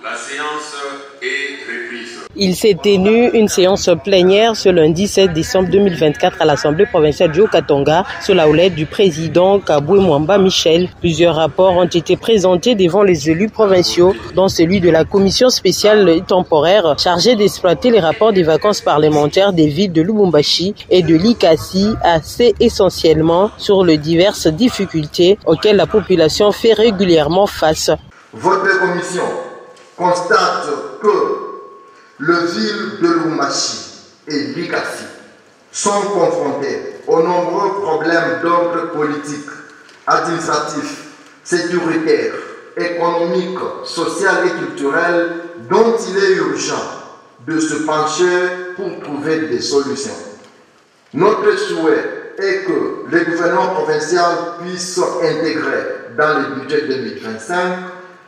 La séance est reprise. Il s'est tenu une séance plénière ce lundi 16 décembre 2024 à l'Assemblée provinciale du Haut-Katanga sous la houlette du président Kaboué Mwamba Michel. Plusieurs rapports ont été présentés devant les élus provinciaux, dont celui de la commission spéciale et temporaire chargée d'exploiter les rapports des vacances parlementaires des villes de Lubumbashi et de Likasi, axés essentiellement sur les diverses difficultés auxquelles la population fait régulièrement face. Votre commission constate que les villes de Lubumbashi et Likasi sont confrontées aux nombreux problèmes d'ordre politique, administratif, sécuritaire, économique, social et culturel dont il est urgent de se pencher pour trouver des solutions. Notre souhait est que le gouvernement provincial puisse intégrer dans le budget 2025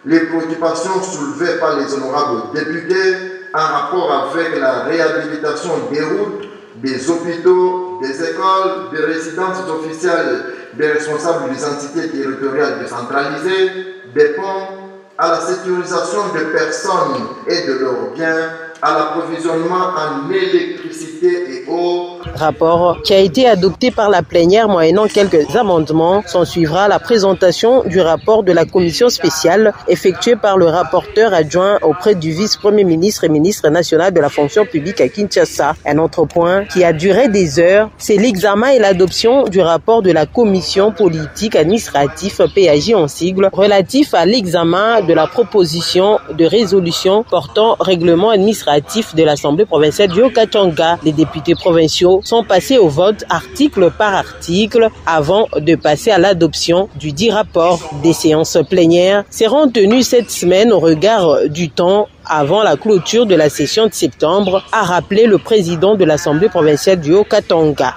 les préoccupations soulevées par les honorables députés en rapport avec la réhabilitation des routes, des hôpitaux, des écoles, des résidences officielles des responsables des entités territoriales décentralisées, des ponts, à la sécurisation des personnes et de leurs biens, à l'approvisionnement en électricité et eau. Rapport qui a été adopté par la plénière moyennant quelques amendements. S'en suivra la présentation du rapport de la commission spéciale effectuée par le rapporteur adjoint auprès du vice-premier ministre et ministre national de la fonction publique à Kinshasa. Un autre point qui a duré des heures, c'est l'examen et l'adoption du rapport de la commission politique administrative PAJ en sigle relatif à l'examen de la proposition de résolution portant règlement administratif de l'Assemblée provinciale du Haut-Katanga. Les députés provinciaux sont passés au vote article par article avant de passer à l'adoption du dit rapport. Des séances plénières seront tenues cette semaine au regard du temps avant la clôture de la session de septembre, a rappelé le président de l'Assemblée provinciale du Haut-Katanga.